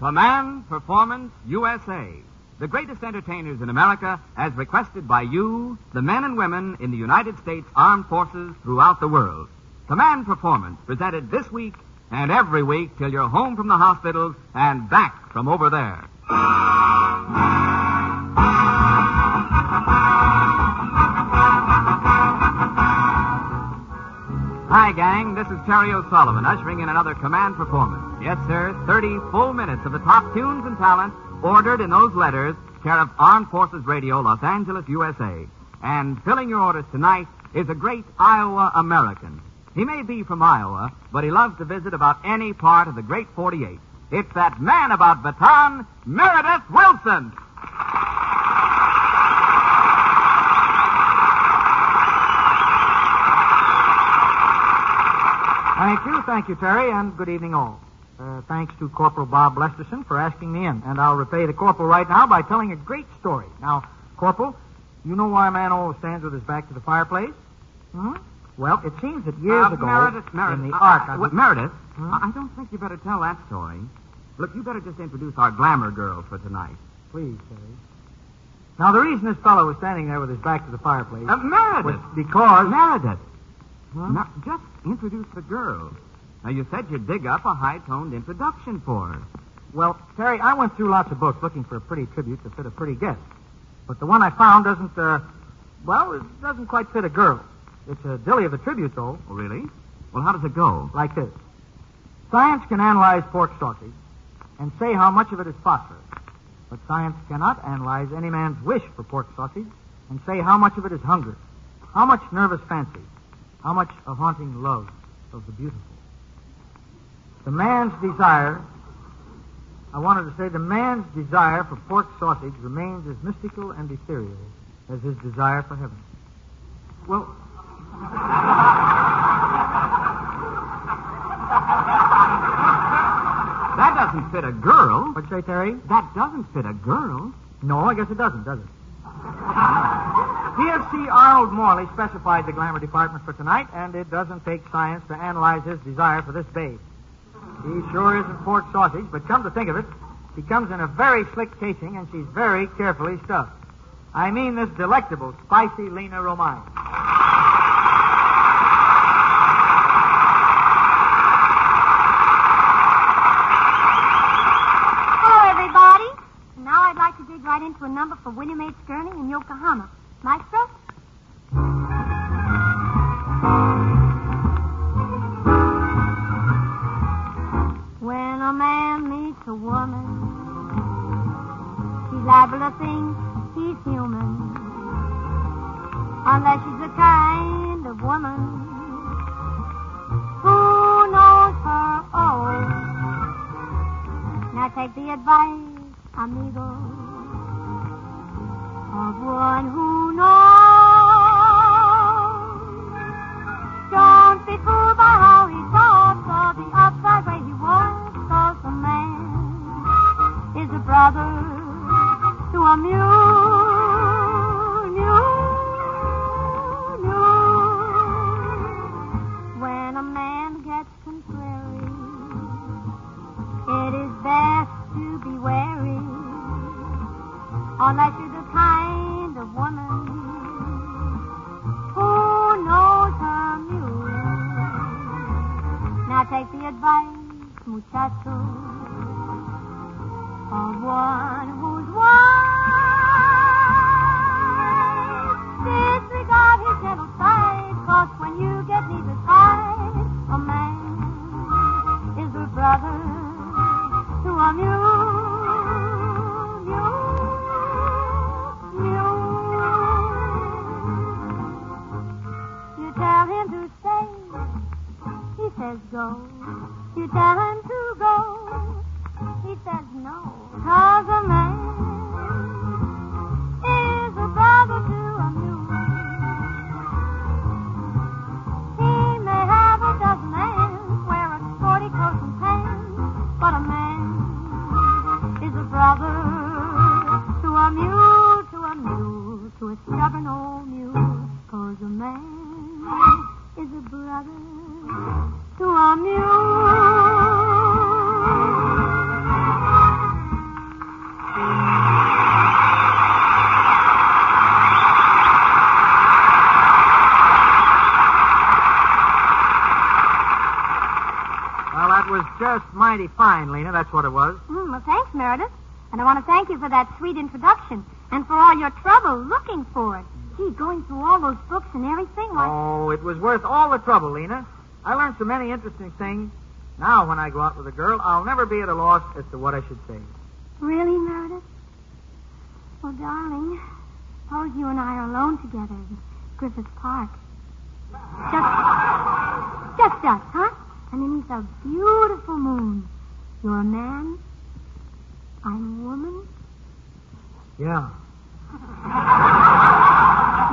Command Performance USA, the greatest entertainers in America, as requested by you, the men and women in the United States Armed Forces throughout the world. Command Performance, presented this week and every week till you're home from the hospitals and back from over there. Hi, gang. This is Terry O'Sullivan, ushering in another Command Performance. Yes, sir, 30 full minutes of the top tunes and talent ordered in those letters, care of Armed Forces Radio, Los Angeles, USA. And filling your orders tonight is a great Iowa American. He may be from Iowa, but he loves to visit about any part of the great 48. It's that man about Baton, Meredith Wilson. Thank you, Terry, and good evening all. Thanks to Corporal Bob Lesterson for asking me in, and I'll repay the Corporal right now by telling a great story. Now, Corporal, you know why a man always stands with his back to the fireplace? Hmm? Well, it seems that years ago, Meredith, in the Ark... Meredith, I don't think you better tell that story. Look, you better just introduce our glamour girl for tonight. Please, Terry. Now, the reason this fellow was standing there with his back to the fireplace... Meredith! ...was because... Meredith! Huh? Now, just introduce the girl. Now, you said you'd dig up a high-toned introduction for her. Well, Terry, I went through lots of books looking for a pretty tribute to fit a pretty guest. But the one I found doesn't, it doesn't quite fit a girl. It's a dilly of a tribute, though. Oh, really? Well, how does it go? Like this. Science can analyze pork sausage and say how much of it is phosphorus. But science cannot analyze any man's wish for pork sausage and say how much of it is hunger, how much nervous fancy, how much a haunting love of the beautiful. The man's desire for pork sausage remains as mystical and ethereal as his desire for heaven. Well... That doesn't fit a girl. What'd you say, Terry? That doesn't fit a girl. No, I guess it doesn't, does it? PFC Arnold Morley specified the glamour department for tonight, and it doesn't take science to analyze his desire for this babe. He sure isn't pork sausage, but come to think of it, she comes in a very slick casing, and she's very carefully stuffed. I mean this delectable, spicy Lina Romay. Hello, everybody. Now I'd like to dig right into a number for William H. Gurney in Yokohama. Maestro? When a man meets a woman, she's liable to think he's human, unless she's the kind of woman who knows her own. Now take the advice, amigo, of one who knows. Don't be fooled by how he talks or the upside way he walks, 'cause a man is a brother to a mule. When a man gets contrary, it is best to be wary, unless you're the kind of woman who knows her mule. Now take the advice, muchacho, of one who's wise. Disregard his gentle side, 'cause when you get neither side, a man is a brother to a mule. You tell him to stay, he says go. You tell him to go, he says no. 'Cause a man is a brother to a mule. He may have a dozen hands, wear a sporty coat and pants, but a man is a brother to a mule, to a stubborn old mule. 'Cause a man is a brother to a mule. mighty fine, Lina. That's what it was. Well, thanks, Meredith. And I want to thank you for that sweet introduction and for all your trouble looking for it. Gee, going through all those books and everything. Oh, it was worth all the trouble, Lina. I learned so many interesting things. Now, when I go out with a girl, I'll never be at a loss as to what I should say. Really, Meredith? Well, darling, suppose you and I are alone together in Griffith Park. Just us, huh? Underneath a beautiful moon. You're a man. I'm a woman. Yeah.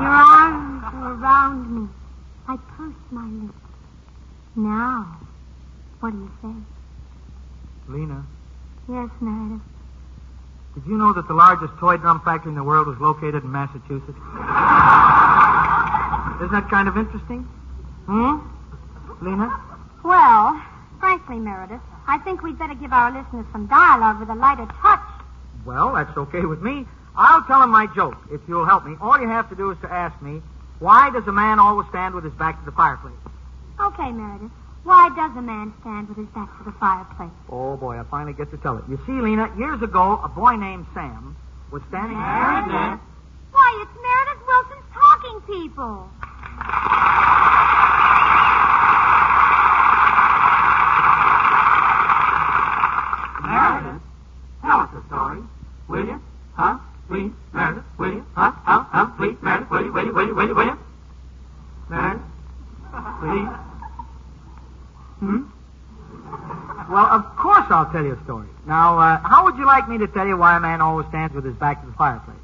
Your arms are around me. I pursed my lips. Now, what do you say? Lina, Yes, Meredith. did you know that the largest toy drum factory in the world was located in Massachusetts? Isn't that kind of interesting? Lina? Well, frankly, Meredith, I think we'd better give our listeners some dialogue with a lighter touch. Well, that's okay with me. I'll tell him my joke, if you'll help me. All you have to do is to ask me, why does a man always stand with his back to the fireplace? Okay, Meredith. Why does a man stand with his back to the fireplace? Oh, boy, I finally get to tell it. You see, Lina, years ago, a boy named Sam was standing... Meredith? Why, it's Meredith Wilson's Talking People. Meredith, tell us a story, will you? Huh? Please, Meredith, will you? Huh? Please, Meredith, will you? Will you? Meredith, please. Well, of course I'll tell you a story. Now, how would you like me to tell you why a man always stands with his back to the fireplace?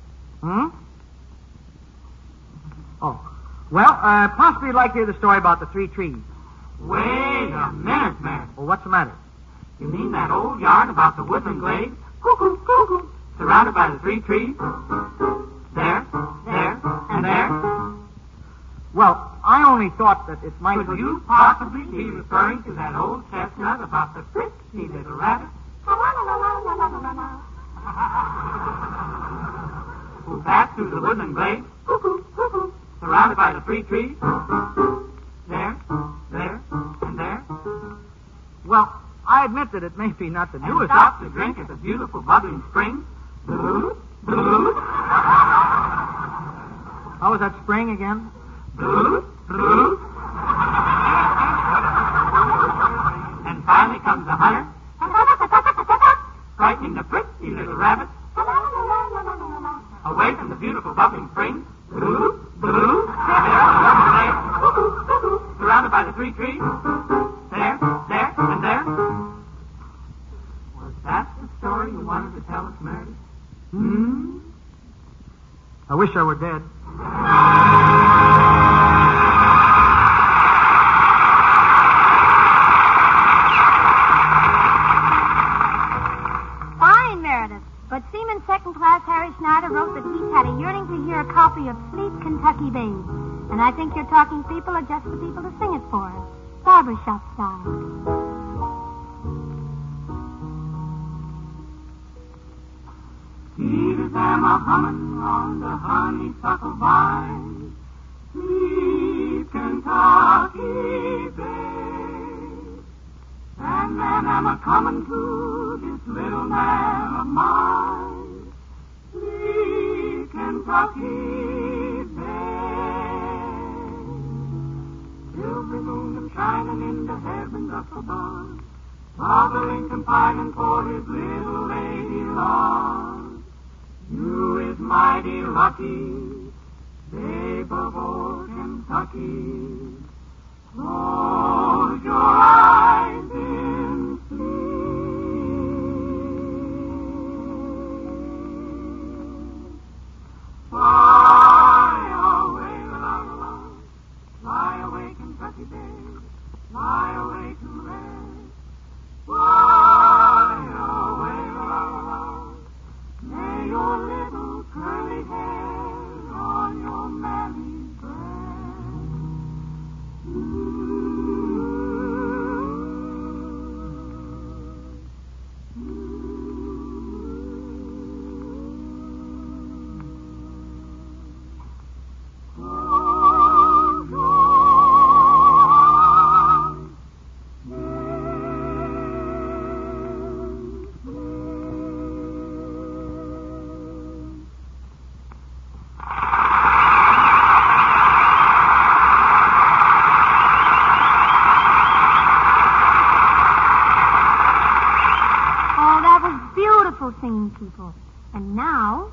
Oh. Well, possibly you'd like to hear the story about the three trees. Wait a minute, Meredith. Well, what's the matter? You mean that old yarn about the woodland glade? Cuckoo, cuckoo. Surrounded by the three trees? There, and there? Well, I only thought that it might... Could you possibly be referring to that old chestnut about the pretty little rabbit? Who passed through the woodland glade? Cuckoo, cuckoo. Surrounded by the three trees? There, and there? Well, I admit that it may be not the And newest... stopped to drink at the beautiful bubbling spring? Blue, blue. How was that spring again? Blue, blue. And finally comes the hunter, frightening the pretty little rabbit away from the beautiful bubbling spring. Blue, blue. There, surrounded by the three trees. There, and there. Was that the story you wanted to tell us, Meredith? I wish I were dead. Fine, Meredith. But Seaman Second Class Harry Schneider wrote that he's had a yearning to hear a copy of Sleep Kentucky Babe. And I think your talking people are just the people to sing it for us. Barbershop style. Bees am a humming on the honeysuckle vine. Sleep, Kentucky babe. And then am a coming to this little man of mine. Sleep, Kentucky babe. Silver moon is shining in the heavens up above. Father Lincoln pining for his little lady love. You is mighty lucky, babe of old Kentucky. Close your eyes in sleep. Fly away, fly away, Kentucky babe. Fly away to rest. Fly away, may your little curly hair on your mammy's breast. wonderful singing people. And now...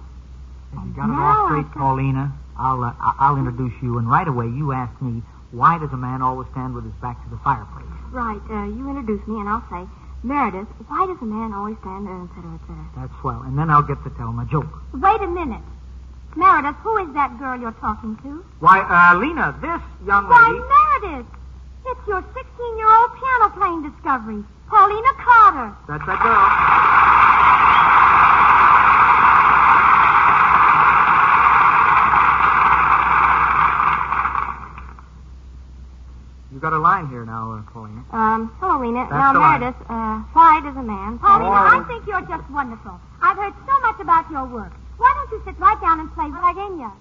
If you got it all straight, Paulina, I'll introduce you. And right away, you ask me, why does a man always stand with his back to the fireplace? Right. You introduce me, and I'll say, Meredith, why does a man always stand there, et cetera, et cetera? That's swell. And then I'll get to tell my joke. Wait a minute. Meredith, who is that girl you're talking to? Why, Lina, this young lady... Why, Meredith! It's your 16-year-old piano-playing discovery, Paulina Carter. That's that girl. You got a line here now, Paulina. Hello, Lina. That's now, the line. Meredith, why does a man... Paulina, Oh. I think you're just wonderful. I've heard so much about your work. Why don't you sit right down and play what I gave you?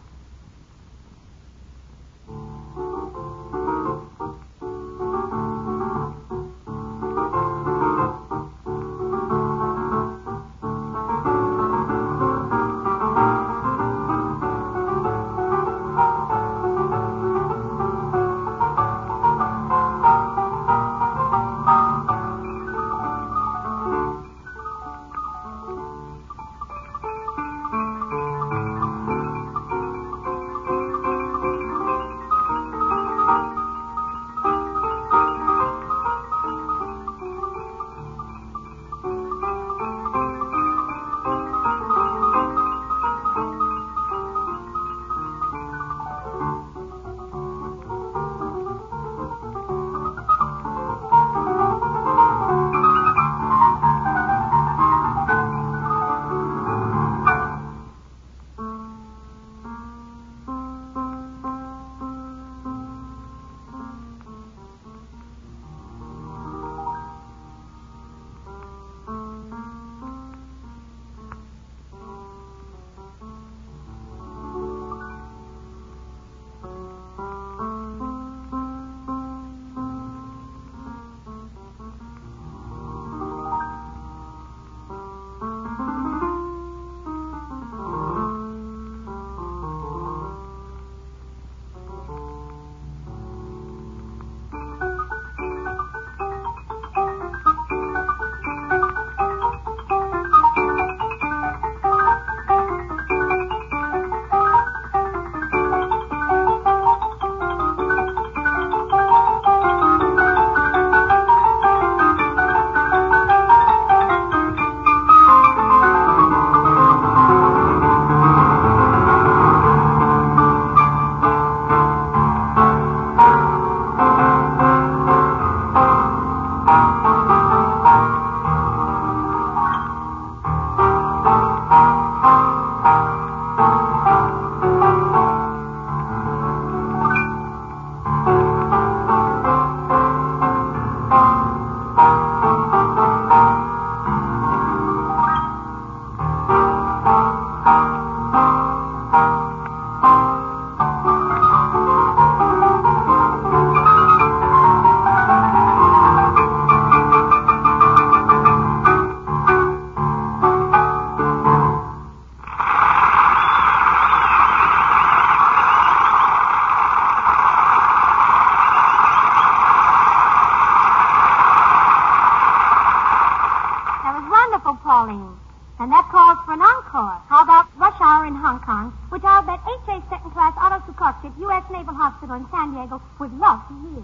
Pauline. And that calls for an encore. How about Rush Hour in Hong Kong, which I'll bet H.A. second-class Otto Sikorsky, U.S. Naval Hospital in San Diego, would love to hear.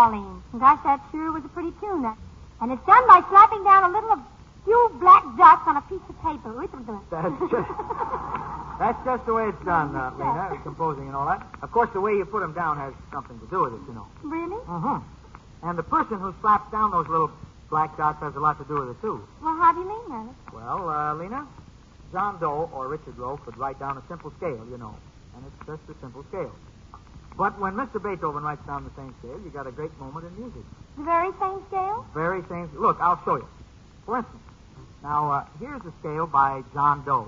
Pauline. And gosh, that sure was a pretty tune. That. And it's done by slapping down a few black dots on a piece of paper. That's just the way it's done, Lina, composing and all that. Of course, the way you put them down has something to do with it, you know. Really? Mm-hmm. And the person who slaps down those little black dots has a lot to do with it, too. Well, how do you mean, Meredith? Well, Lina, John Doe or Richard Roe could write down a simple scale, you know. And it's just a simple scale. But when Mr. Beethoven writes down the same scale, you got a great moment in music. The very same scale? Very same. Look, I'll show you. For instance, now, here's a scale by John Doe.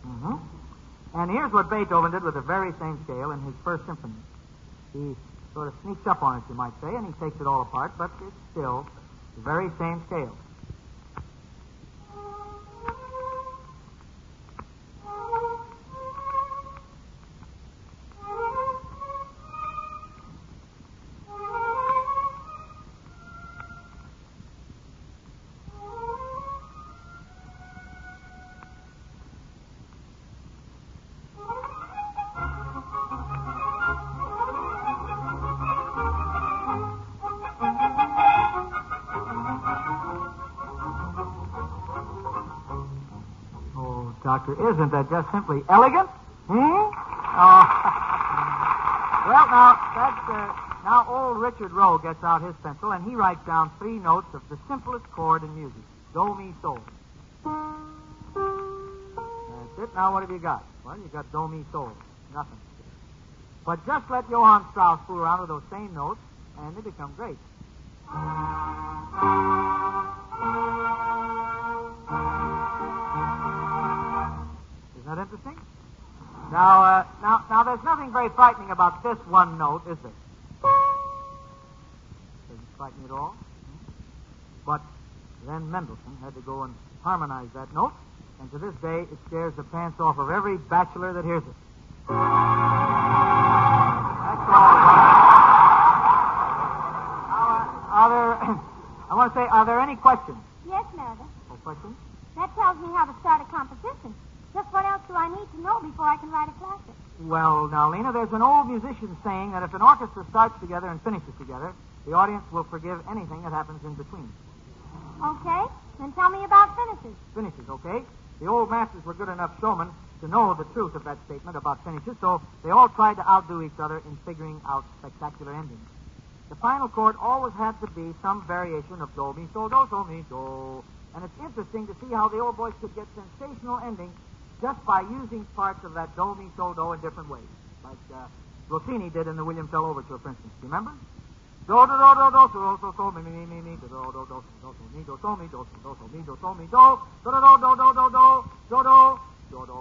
Mm-hmm. And here's what Beethoven did with the very same scale in his first symphony. He sort of sneaks up on it, you might say, and he takes it all apart, but it's still the very same scale. Doctor, isn't that just simply elegant? Oh. Well, now old Richard Roe gets out his pencil and he writes down 3 notes of the simplest chord in music. Do, mi, sol. That's it. Now what have you got? Well, you got do, mi, sol. Nothing. But just let Johann Strauss fool around with those same notes and they become great. Isn't that interesting? Now, there's nothing very frightening about this one note, is there? Doesn't frighten you at all. But then Mendelssohn had to go and harmonize that note, and to this day it scares the pants off of every bachelor that hears it. That's all. Are there any questions? Yes, Meredith. Oh, questions? That tells me how to start a composition. Just what else do I need to know before I can write a classic? Well, now, Lina, there's an old musician saying that if an orchestra starts together and finishes together, the audience will forgive anything that happens in between. Okay, then tell me about finishes. Finishes, okay? The old masters were good enough showmen to know the truth of that statement about finishes, so they all tried to outdo each other in figuring out spectacular endings. The final chord always had to be some variation of do, mi, sol, mi, do. And it's interesting to see how the old boys could get sensational endings just by using parts of that do, mi, sol, do in different ways. Like Rossini did in the William Tell Overture, for instance. Do you remember? Do, do, do, do, do, so, so, so, mi, mi, mi, mi, do, do, do, do, so, mi, do, so, mi, do, so, mi, do, so, mi, do, do, do, do, do, do, do, do, do, do.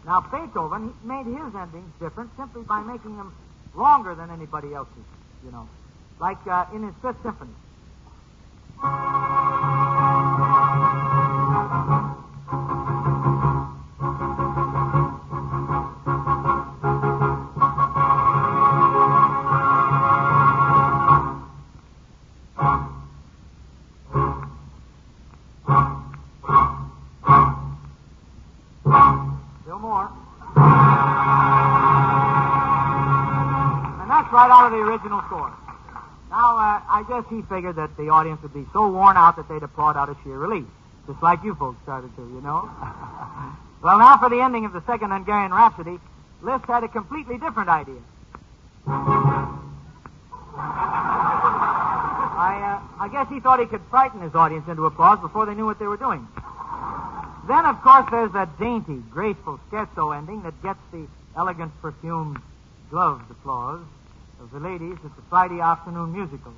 Now, Beethoven made his endings different simply by making them longer than anybody else's, you know. Like in his Fifth Symphony. Right out of the original score. Now, I guess he figured that the audience would be so worn out that they'd applaud out of sheer relief, just like you folks started to, you know. Well, now for the ending of the Second Hungarian Rhapsody, Liszt had a completely different idea. I guess he thought he could frighten his audience into applause before they knew what they were doing. Then, of course, there's that dainty, graceful scherzo ending that gets the elegant, perfumed, gloved applause of the ladies at the Friday afternoon musical.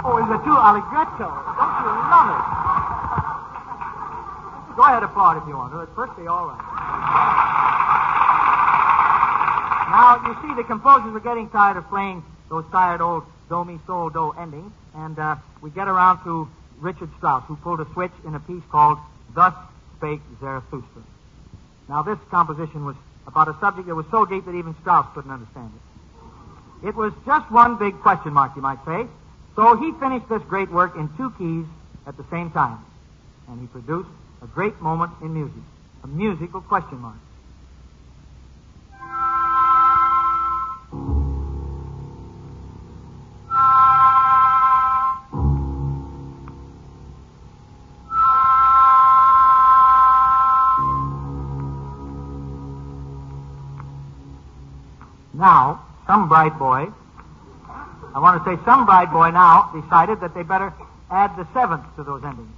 Oh, it's a true allegretto. Don't you love it? Go ahead, applaud if you want to. It's perfectly all right. Now, you see, the composers were getting tired of playing those tired old do, mi, sol, do endings, and we get around to Richard Strauss, who pulled a switch in a piece called Thus Spake Zarathustra. Now, this composition was about a subject that was so deep that even Strauss couldn't understand it. It was just one big question mark, you might say. So he finished this great work in 2 keys at the same time, and he produced a great moment in music, a musical question mark. Now, some bright boy now decided that they better add the 7th to those endings.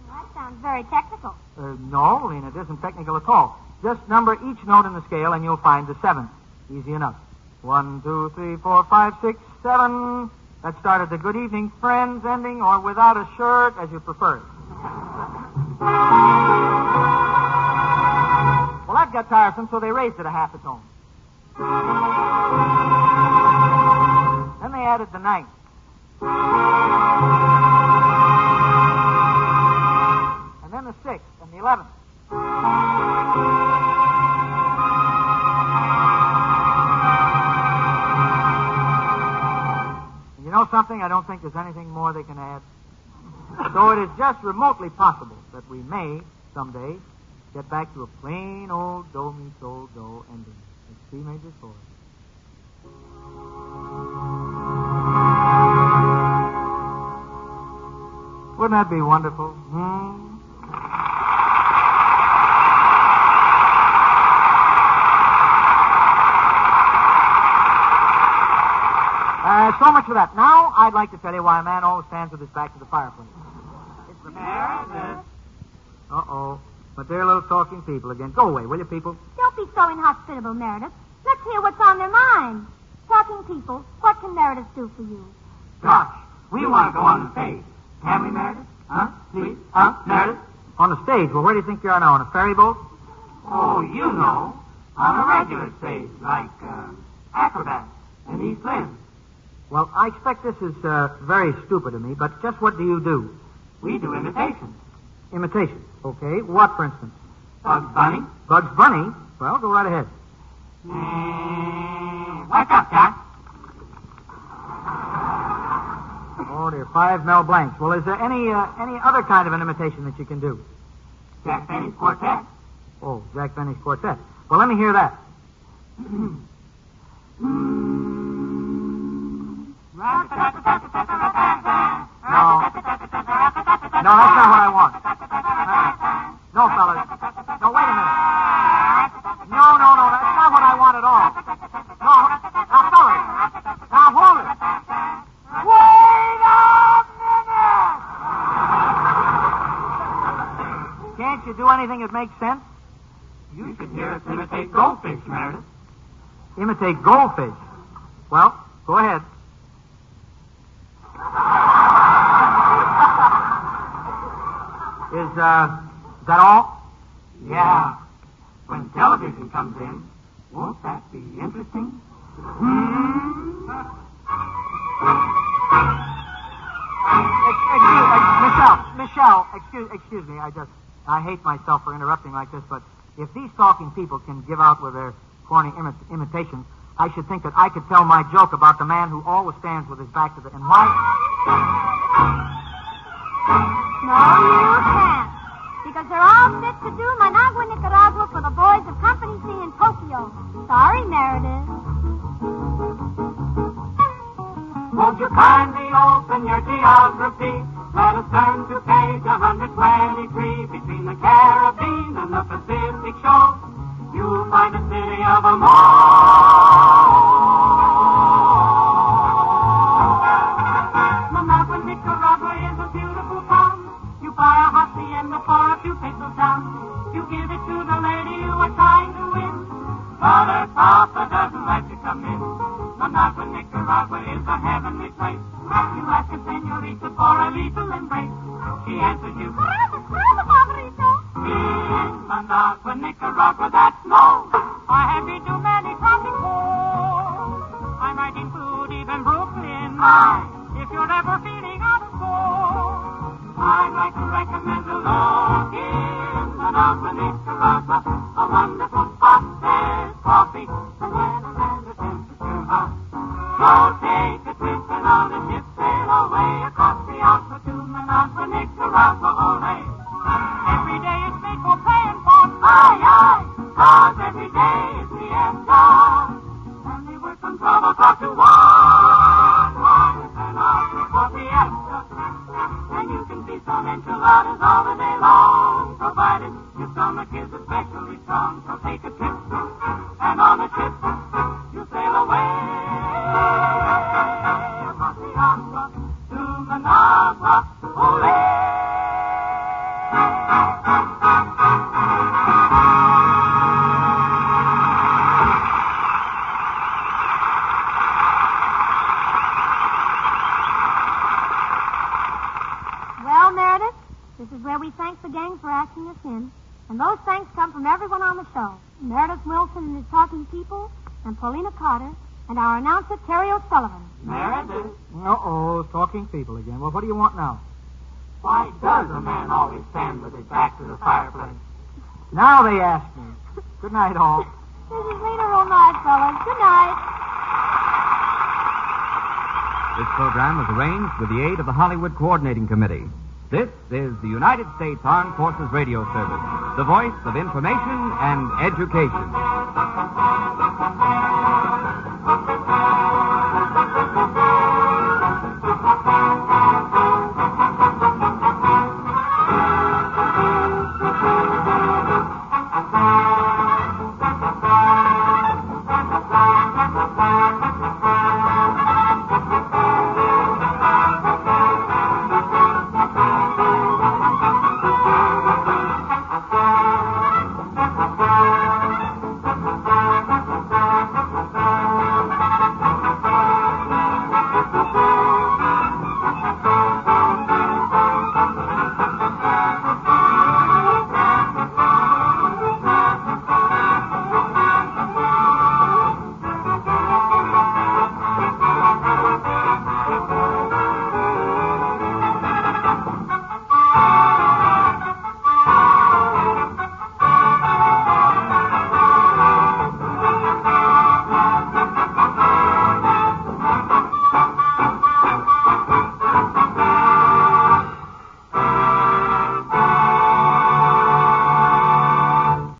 That sounds very technical. No, Lina, it isn't technical at all. Just number each note in the scale and you'll find the 7th. Easy enough. 1, 2, 3, 4, 5, 6, 7. That started the good evening, friends ending, or without a shirt, as you prefer. Well, that got tiresome, so they raised it a half a tone. Then they added the 9th. And then the 6th and the 11th. And you know something? I don't think there's anything more they can add. So it is just remotely possible that we may, someday, get back to a plain old do, mi, sol, do ending. It's C major chord. Wouldn't that be wonderful? So much for that. Now, I'd like to tell you why a man always stands with his back to the fireplace. It's the Meredith. Uh-oh. But they're little talking people again. Go away, will you, people? Don't be so inhospitable, Meredith. Let's hear what's on their minds. Talking people, what can Meredith do for you? Gosh, we want to go on the stage. Can we, Meredith? Huh? Please? Meredith? On the stage? Well, where do you think you are now? On a ferry boat? Oh, you know. On a regular stage, like acrobats and East Lynn. Well, I expect this is very stupid of me, but just what do you do? We do imitations. Imitations? Okay. What, for instance? Bugs Bunny. Bugs Bunny? Well, go right ahead. What's up, Doc? Oh, dear. 5 Mel Blancs. Well, is there any other kind of an imitation that you can do? Jack Benny's Quartet. Oh, Jack Benny's Quartet. Well, let me hear that. No, that's not what I want. No, fellas. No, wait a minute. No, that's not what I want at all. No, now, fellas. Now, hold it. Wait a minute! Can't you do anything that makes sense? You should hear us imitate goldfish, Meredith. Imitate goldfish? Well, go ahead. Is that all? Yeah. When television comes in, won't that be interesting? Michelle, excuse me. I hate myself for interrupting like this, but if these talking people can give out with their corny imitations, I should think that I could tell my joke about the man who always stands with his back to the... And why... No, you can't. Because they're all fit to do Managua, Nicaragua for the boys of Company C in Tokyo. Sorry, Meredith. Won't you kindly open your geography? Let us turn to page 123. Between the Caribbean and the Pacific shore, you'll find a city of Managua, Nicaragua is a beautiful town. You buy a hacienda for a few pesos down. You give it to the lady you are trying to win. But her papa doesn't let you come in. Managua, Nicaragua is a heavenly place. You ask a senorita for a little embrace. She answers you, in Managua, Nicaragua, that's no. I have been to many times before. I might include even Brooklyn. If you're ever feeling out of sorts, I'd like to recommend a look in Managua, Nicaragua. A wonderful spot, there's coffee, the weather and the temperature hot. So take a trip and on the ship sail away. 'cause every day is the end of. And they work from 12 o'clock to 1. With an hour for fiesta. And you can see some enchiladas all the day long, provided your stomach is especially strong. So take a trip, and on a trip, you sail away. Hacienda to Managua, ole! Well, Meredith, this is where we thank the gang for asking us in. And those thanks come from everyone on the show. Meredith Wilson and his talking people, and Paulina Carter, and our announcer, Terry O'Sullivan. Meredith, Uh-oh, talking people again. Well, what do you want now? why does a man always stand with his back to the fireplace? Now they ask me. Good night, all. This is Lina Romay, fellas. Good night. This program was arranged with the aid of the Hollywood Coordinating Committee. This is the United States Armed Forces Radio Service, the voice of information and education.